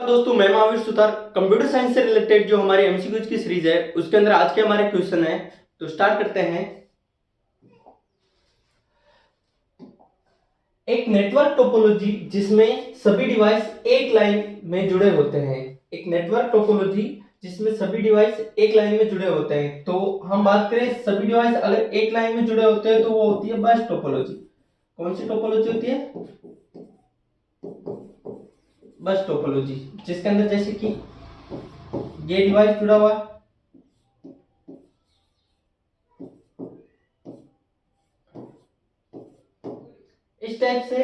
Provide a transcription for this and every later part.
दोस्तों मैं Mahavir Sutar computer science से रिलेटेड जो हमारे एमसीक्यूज की सीरीज है उसके अंदर आज के हमारे क्वेश्चन है। तो स्टार्ट करते हैं। एक नेटवर्क टोपोलॉजी जिसमें सभी डिवाइस एक लाइन में जुड़े होते हैं। एक नेटवर्क टोपोलॉजी जिसमें सभी डिवाइस एक लाइन में जुड़े होते हैं। तो हम बात करें सभी डिवाइस अगर एक लाइन में जुड़े होते हैं तो वो होती है बस टोपोलॉजी। कौन सी टोपोलॉजी होती है? बस टोपोलॉजी, जिसके अंदर जैसे कि ये डिवाइस जुड़ा हुआ, इस टाइप से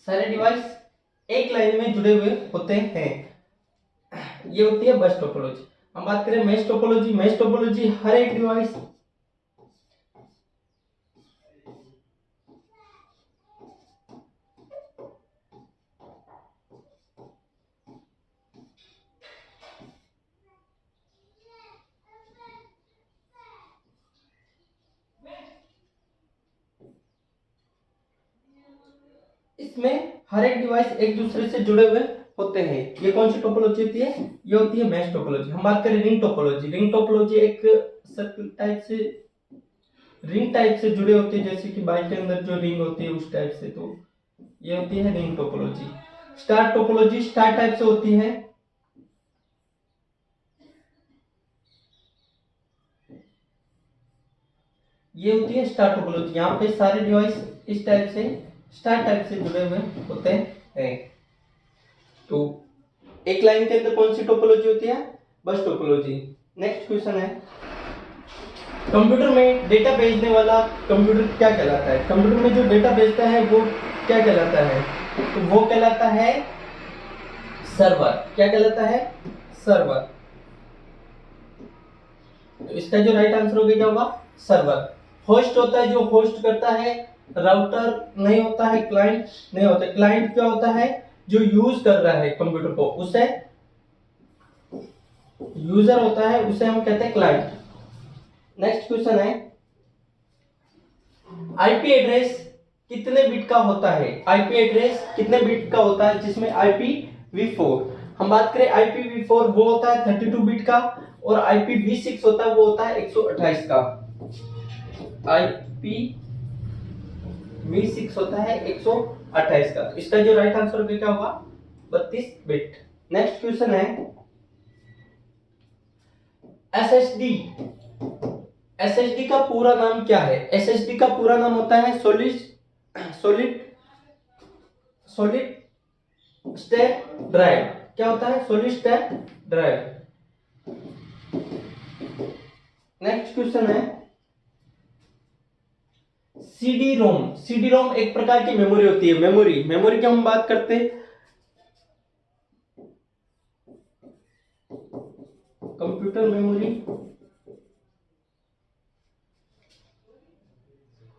सारे डिवाइस एक लाइन में जुड़े हुए होते हैं। ये होती है बस टोपोलॉजी। हम बात करें मैश टोपोलॉजी। मैश टोपोलॉजी हर एक डिवाइस इसमें हर एक डिवाइस एक दूसरे से जुड़े हुए होते हैं। ये कौन सी टोपोलॉजी होती है? ये होती है मैश टोपोलॉजी। हम बात करें रिंग टोपोलॉजी। रिंग टोपोलॉजी एक सर्कल टाइप से, रिंग टाइप से जुड़े होते हैं, जैसे कि बाइक के अंदर जो रिंग होती है उस टाइप से। तो ये होती है ring topology. Star topology star type से होती है। ये होती है स्टार टोपोलॉजी। यहाँ पे सारे डिवाइस इस टाइप से स्टार टाइप से जुड़े हुए होते हैं। तो एक लाइन के अंदर कौन सी टोपोलॉजी होती है? बस टोपोलॉजी। नेक्स्ट क्वेश्चन है, कंप्यूटर में डेटा भेजने वाला कंप्यूटर क्या कहलाता है? कंप्यूटर में जो डेटा भेजता है वो क्या कहलाता है? तो वो कहलाता है सर्वर। क्या कहलाता है? सर्वर। तो इसका जो राइट आंसर होगा क्या होगा? सर्वर। होस्ट होता है जो होस्ट करता है, राउटर नहीं होता है, क्लाइंट नहीं होता। क्लाइंट क्या होता है? जो यूज कर रहा है कंप्यूटर को, उसे यूजर होता है, उसे हम कहते हैं क्लाइंट। नेक्स्ट क्वेश्चन है, आईपी एड्रेस कितने बिट का होता है? आईपी एड्रेस कितने बिट का होता है जिसमें IPv4? हम बात करें IPv4 वो होता है 32 बिट का, और IPv6 होता है वो होता है 128 का। IPv6 होता है 128 का। इसका जो राइट आंसर होगा क्या होगा? 32 बिट। नेक्स्ट क्वेश्चन है, SSD। SSD का पूरा नाम क्या है? SSD का पूरा नाम होता है सॉलिड स्टेट ड्राइव। क्या होता है? Solid state drive. Next question है, सीडी रोम। सीडी रोम एक प्रकार की मेमोरी होती है। मेमोरी की हम बात करते हैं, कंप्यूटर मेमोरी।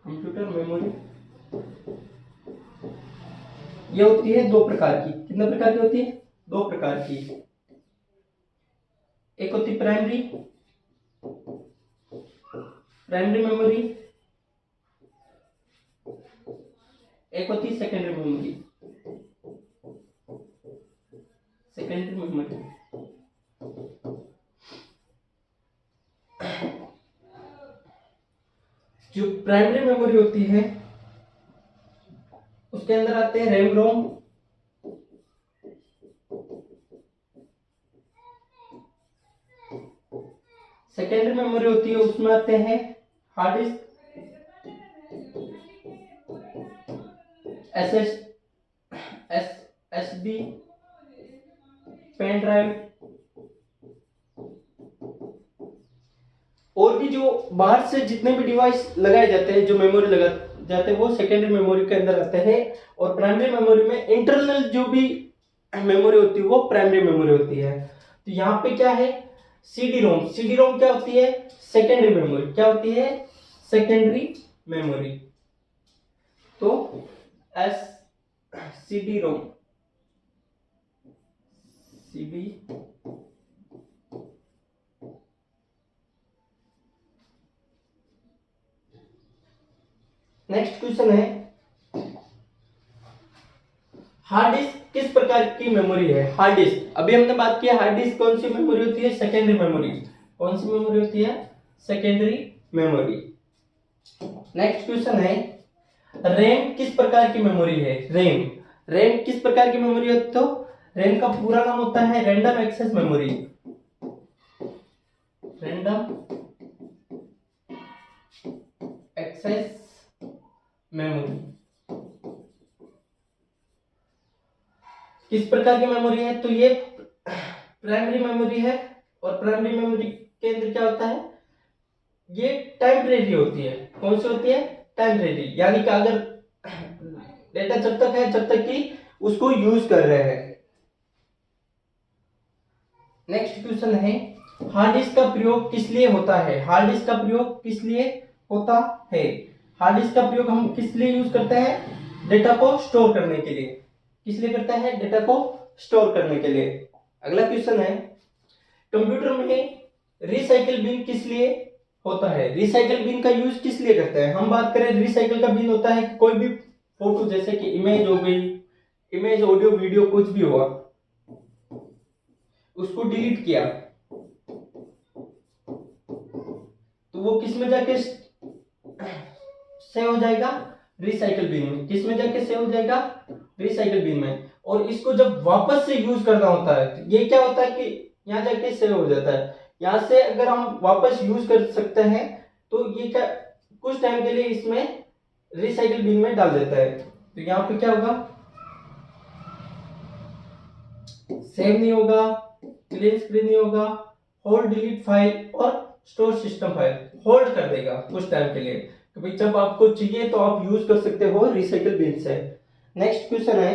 कंप्यूटर मेमोरी ये होती है दो प्रकार की। कितने प्रकार की होती है? दो प्रकार की। एक होती प्राइमरी मेमोरी, एक होती सेकेंडरी मेमोरी। सेकेंडरी मेमोरी जो प्राइमरी मेमोरी होती है उसके अंदर आते हैं रैम रोम, सेकेंडरी मेमोरी होती है उसमें आते हैं hard disk, SSD, pen drive, और भी जो बाहर से जितने भी डिवाइस लगाए जाते हैं, जो मेमोरी लगा जाते हैं, वो सेकेंडरी मेमोरी के अंदर आते हैं। और प्राइमरी मेमोरी में इंटरनल जो भी मेमोरी होती है वो प्राइमरी मेमोरी होती है। तो यहाँ पे क्या है? CD ROM. सीडी रोम क्या होती है? Secondary memory. क्या होती है? Secondary memory. तो as CD ROM, CD. Next question है, हार्ड डिस्क किस प्रकार की मेमोरी है? हार्ड डिस्क, अभी हमने बात की हार्ड डिस्क कौन सी मेमोरी होती है? Secondary memory. कौन सी मेमोरी होती है? Secondary memory. नेक्स्ट क्वेश्चन है, रैम किस प्रकार की मेमोरी है? रैम, रैम किस प्रकार की मेमोरी है? तो रैम का पूरा नाम होता है random access memory. Random access memory किस प्रकार की मेमोरी है? तो ये प्राइमरी मेमोरी है, और प्राइमरी मेमोरी के अंदर क्या होता है? ये टेम्परेरी होती है। कौन सी होती है? टेम्परेरी, यानी कि अगर डेटा जब तक है जब तक कि उसको यूज कर रहे हैं। नेक्स्ट क्वेश्चन है, हार्ड डिस्क का प्रयोग किस लिए होता है? हार्ड डिस्क का प्रयोग किस लिए होता है? हार्ड डिस्क का प्रयोग हम किस लिए यूज करते हैं? डेटा को स्टोर करने के लिए। किस लिए करता है? डेटा को स्टोर करने के लिए। अगला क्वेश्चन है, कंप्यूटर में रिसाइकिल बिन किस लिए होता है? रिसाइकिल बिन का यूज किस लिए करते हैं? हम बात करें, रिसाइकिल का बिन होता है कि कोई भी फोटो, जैसे कि इमेज हो गई, इमेज, ऑडियो, वीडियो, कुछ भी हुआ, उसको डिलीट किया तो वो किस में जाके सेव हो जाएगा? रिसाइकिल बिन में। किस में जाके सेव हो जाएगा? रिसाइकिल बिन में। और इसको जब वापस से यूज करना होता है तो ये क्या होता है कि यहाँ जाके सेव हो जाता है। यहाँ से अगर हम वापस यूज कर सकते हैं तो ये क्या कुछ टाइम के लिए इसमें रिसाइकिल बिन में डाल देता है। तो यहाँ पे क्या होगा? सेव नहीं होगा, क्लीन स्क्रीन नहीं होगा, होल्ड डिलीट फाइल और स्टोर सिस्टम फाइल होल्ड कर देगा कुछ टाइम के लिए। तो भाई जब आपको चाहिए तो आप यूज कर सकते हो रिसाइकिल बिन से। नेक्स्ट क्वेश्चन है,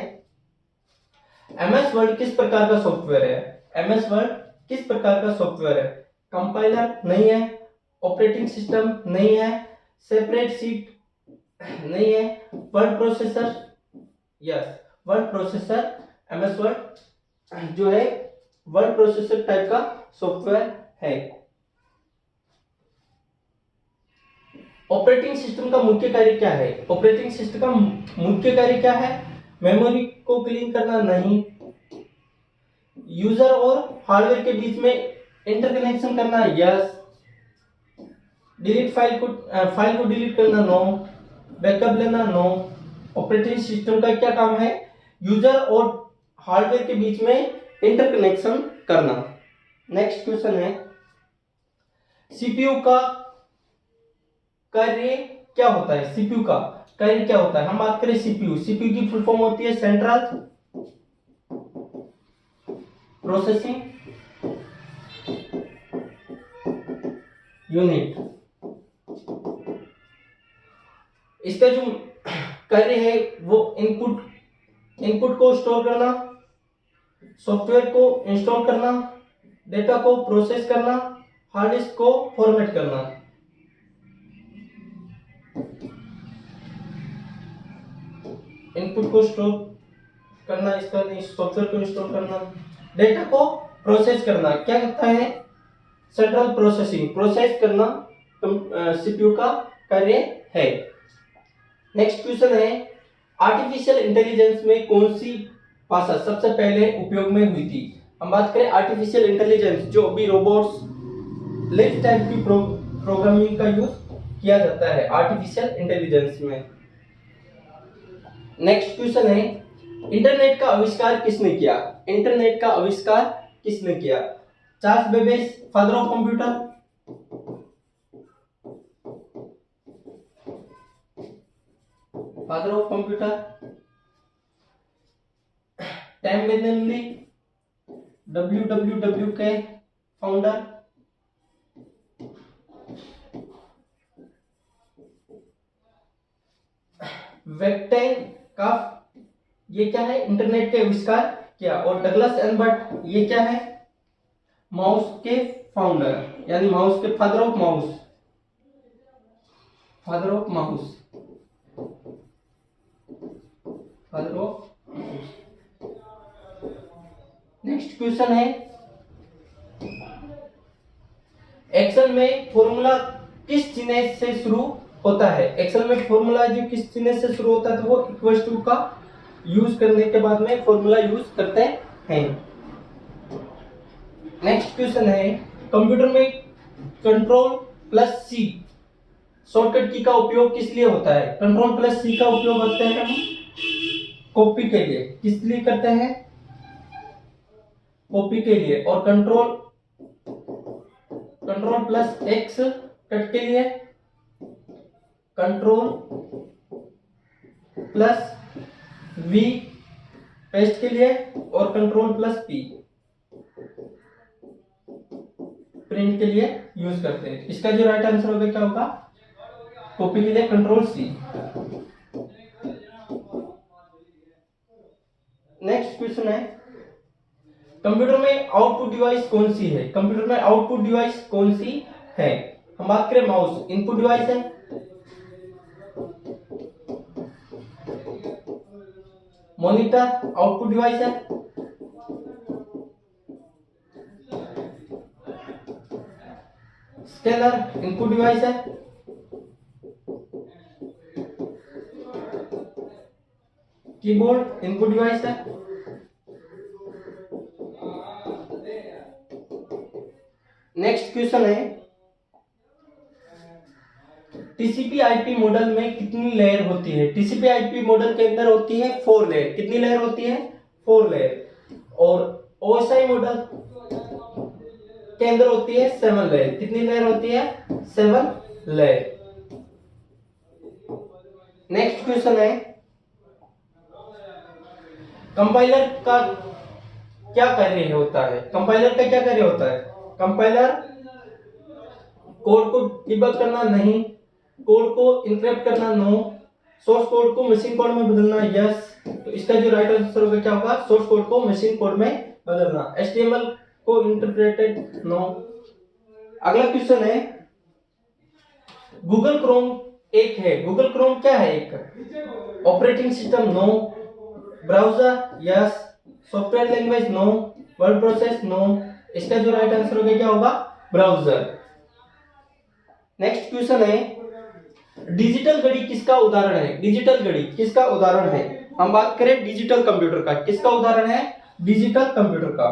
एमएस वर्ड किस प्रकार का सॉफ्टवेयर है? एमएस वर्ड किस प्रकार का सॉफ्टवेयर है? कंपाइलर नहीं है, ऑपरेटिंग सिस्टम नहीं है, सेपरेट सीट नहीं है, word processor, yes word processor. MS word जो है वर्ड प्रोसेसर टाइप का सॉफ्टवेयर है। ऑपरेटिंग सिस्टम का मुख्य कार्य क्या है? ऑपरेटिंग सिस्टम का मुख्य कार्य क्या है? मेमोरी को क्लीन करना नहीं, यूजर और हार्डवेयर के बीच में इंटरकनेक्शन करना, यस, डिलीट फाइल को डिलीट करना, नो, बैकअप लेना, नो। ऑपरेटिंग सिस्टम का क्या काम है? यूजर और हार्डवेयर के बीच में इंटरकनेक्शन करना। नेक्स्ट क्वेश्चन है, सीपीयू का कार्य क्या होता है? सीपीयू का कार्य क्या होता है? हम बात करें सीपीयू, सीपीयू की फुल फॉर्म होती है सेंट्रल प्रोसेसिंग यूनिट। इसका जो कार्य है वो इनपुट को स्टोर करना, सॉफ्टवेयर को इंस्टॉल करना, डेटा को प्रोसेस करना, हार्ड डिस्क को फॉर्मेट करना। इनपुट को स्टोर करना, इसका सॉफ्टवेयर को इंस्टॉल करना, डेटा को प्रोसेस करना, क्या करता है? सेंट्रल प्रोसेसिंग, प्रोसेस करना सीपीयू का कार्य है। नेक्स्ट क्वेश्चन है, आर्टिफिशियल इंटेलिजेंस में कौन सी भाषा सबसे पहले उपयोग में हुई थी? हम बात करें आर्टिफिशियल इंटेलिजेंस, जो अभी रोबोट्स, लिफ्ट टाइप की प्रोग्रामिंग का यूज किया जाता है आर्टिफिशियल इंटेलिजेंस में। नेक्स्ट क्वेश्चन है, इंटरनेट का आविष्कार किसने किया? इंटरनेट का आविष्कार किसने किया? Charles Babbage, father of computer, father of computer, Tim Berners Lee, WWW के फाउंडर, वेक्टेन का ये क्या है? इंटरनेट के आविष्कार किया। और डगलस एल्बर्ट ये क्या है? माउस के फाउंडर, यानी माउस के father of mouse, father of mouse, father of. Next question है, एक्सेल में फॉर्मूला किस चिन्ह से शुरू होता है? एक्सेल में फॉर्मूला जो किस चिन्ह से शुरू होता है तो वो इक्वल टू का यूज करने के बाद में फॉर्मूला यूज करते हैं। नेक्स्ट क्वेश्चन है, कंप्यूटर में कंट्रोल प्लस सी शॉर्टकट की का उपयोग किस लिए होता है? कंट्रोल प्लस सी का उपयोग करते हैं हम कॉपी के लिए। किस लिए करते हैं? कॉपी के लिए। और कंट्रोल प्लस एक्स कट के लिए, कंट्रोल प्लस वी पेस्ट के लिए, और कंट्रोल प्लस पी प्रिंट के लिए यूज करते हैं। इसका जो राइट आंसर होगा क्या होगा? कॉपी के लिए कंट्रोल सी। नेक्स्ट क्वेश्चन है, कंप्यूटर में आउटपुट डिवाइस कौन सी है? कंप्यूटर में आउटपुट डिवाइस कौन सी है? हम बात करें माउस, इनपुट डिवाइस है। मॉनिटर आउटपुट डिवाइस है। स्केलर इनपुट डिवाइस है। कीबोर्ड इनपुट डिवाइस है। नेक्स्ट क्वेश्चन है, टीसीपी आईपी मॉडल में कितनी लेयर होती है? टीसीपी आईपी मॉडल के अंदर होती है 4 लेयर। कितनी लेयर होती है? 4 लेयर। और ओएसआई मॉडल के अंदर होती है 7 लेयर। कितनी लेयर होती है? 7 लेयर। नेक्स्ट क्वेश्चन है, कंपाइलर का क्या कार्य होता है? कंपाइलर का क्या कार्य होता है? कंपाइलर कोड को डिबग करना नहीं, कोड को इनक्रिप्ट करना नो, सोर्स कोड को मशीन कोड में बदलना यस। तो इसका जो राइट आंसर होगा क्या होगा? सोर्स कोड को मशीन कोड में बदलना। एचटीएमएल को इंटरप्रेटेड नो। अगला क्वेश्चन है, गूगल क्रोम एक है। गूगल क्रोम क्या है? एक operating system no, browser yes, software language no, word process no. इसका जो राइट आंसर होगा क्या होगा? ब्राउजर। नेक्स्ट क्वेश्चन है, डिजिटल घड़ी किसका उदाहरण है? डिजिटल घड़ी किसका उदाहरण है? हम बात करें डिजिटल कंप्यूटर का। किसका उदाहरण है? डिजिटल कंप्यूटर का।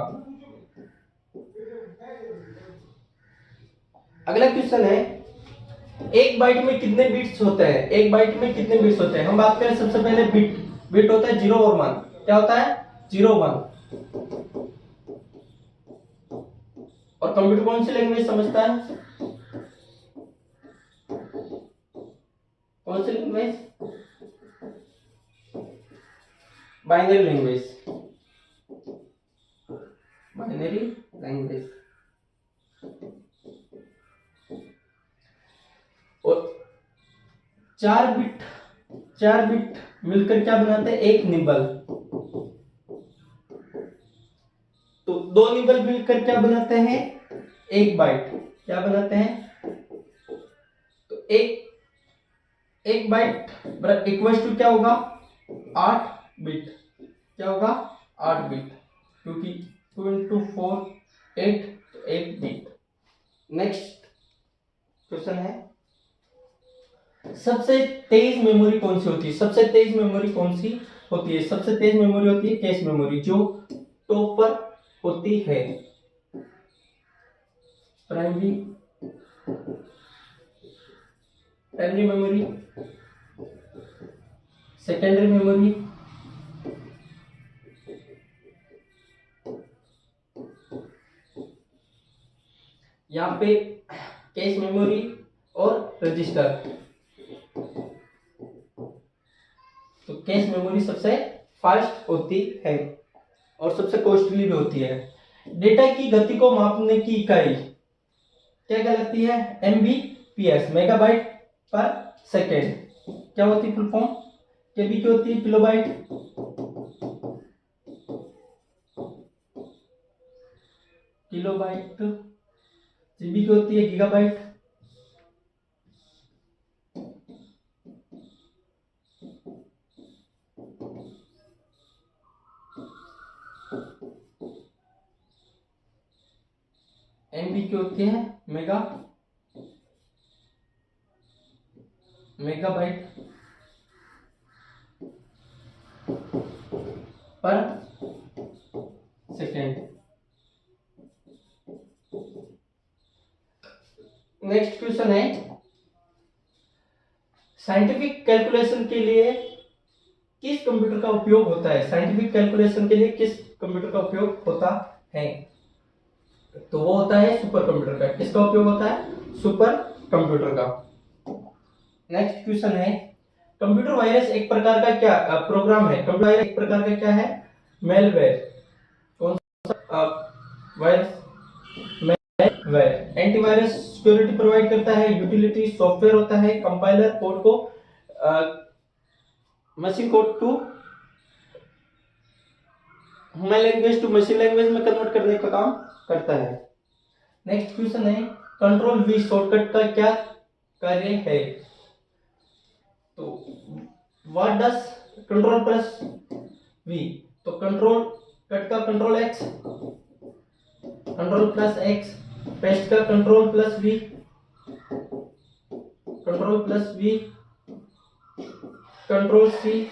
अगला क्वेश्चन है, एक बाइट में कितने बिट्स होते हैं? एक बाइट में कितने बिट्स होते हैं? हम बात करें सबसे पहले बिट होता है 0 और 1। क्या होता है? 0 1। और कंप्यूटर कौन सी लैंग्वेज समझता है? कौन सी language? Binary language. Binary language. और 4 बिट मिलकर क्या बनाते हैं? एक निबल। तो 2 निबल मिलकर क्या बनाते हैं? एक बाइट। क्या बनाते हैं? तो एक बाइट इक्वल टू क्या होगा? 8 बिट। क्या होगा? 8 बिट, क्योंकि 2 into 4 8, तो 8 बिट। नेक्स्ट क्वेश्चन है, सबसे तेज मेमोरी कौन सी होती है? सबसे तेज मेमोरी कौन सी होती है? सबसे तेज मेमोरी होती है कैश मेमोरी, जो टॉप पर होती है। प्राइमरी मेमोरी, सेकेंडरी मेमोरी, यहाँ पे कैश मेमोरी और रजिस्टर। तो कैश मेमोरी सबसे फास्ट होती है और सबसे कॉस्टली भी होती है। डेटा की गति को मापने की इकाई क्या कहलाती है? MBPS, मेगाबाइट पर सेकेंड। क्या होती है फुल फॉर्म? केबी की होती है किलोबाइट, जीबी की होती है गीगाबाइट, MB की होती है मेगाबाइट। पर सेकेंड। नेक्स्ट क्वेश्चन है, साइंटिफिक कैलकुलेशन के लिए किस कंप्यूटर का उपयोग होता है? साइंटिफिक कैलकुलेशन के लिए किस कंप्यूटर का उपयोग होता है? तो वो होता है सुपर कंप्यूटर का। किसका उपयोग होता है? सुपर कंप्यूटर का। नेक्स्ट क्वेश्चन है, कंप्यूटर वायरस एक प्रकार का क्या प्रोग्राम है? कंप्यूटर वायरस एक प्रकार का क्या है? मेलवेयर। कौन सा virus? Malware. Antivirus security provide करता है। यूटिलिटी सॉफ्टवेयर होता है। कंपाइलर कोड को machine code to human language to machine language में कन्वर्ट करने का काम करता है। नेक्स्ट क्वेश्चन है, कंट्रोल वी शॉर्टकट का क्या कार्य है? तो what does control plus V? तो कंट्रोल कट का control X, control plus X, paste का control plus V, control plus V, control C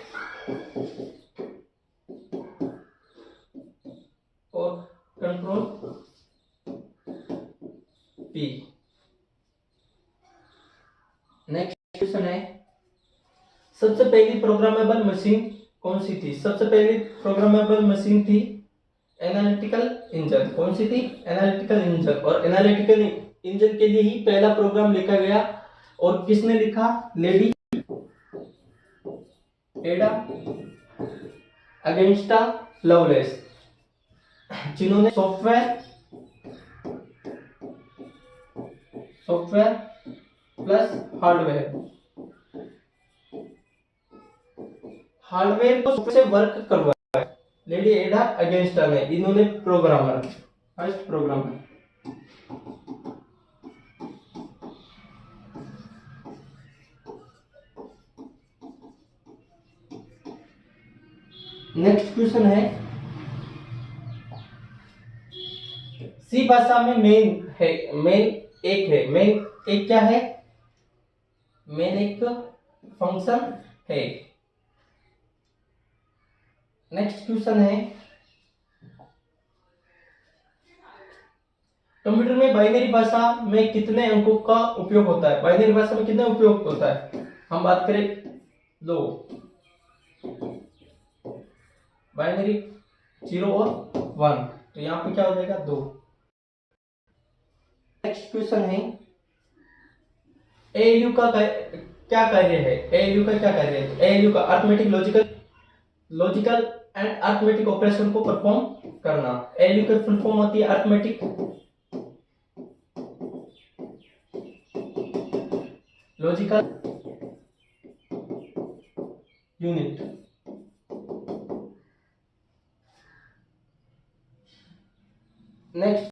और कंट्रोल पी। नेक्स्ट क्वेश्चन है, सबसे पहली प्रोग्रामेबल मशीन कौन सी थी? सबसे पहली प्रोग्रामेबल मशीन थी एनालिटिकल इंजन। कौन सी थी? Analytical engine. और एनालिटिकल इंजन के लिए ही पहला प्रोग्राम लिखा गया। और किसने लिखा? लेडी एडा अगेंस्टा लवलेस, जिन्होंने सॉफ्टवेयर प्लस हार्डवेयर को से वर्क करवाया। लेडी एडा अगेंस्टा ने, इन्होंने programmer, first programmer. Next question है, सी भाषा में मेन एक क्या है? मेन एक फंक्शन है। नेक्स्ट क्वेश्चन है, कंप्यूटर में बाइनरी भाषा में कितने अंकों का उपयोग होता है? बाइनरी भाषा में कितने उपयोग होता है? हम बात करें 2, बाइनरी 0 और 1, तो यहां पे क्या हो जाएगा? 2। नेक्स्ट क्वेश्चन है, एएलयू का क्या कार्य है? एएलयू का क्या कार्य है? एएलयू का arithmetic, logical and arithmetic operation को परफॉर्म करना। एएलयू की फुल फॉर्म होती है अरिथमेटिक लॉजिकल यूनिट। नेक्स्ट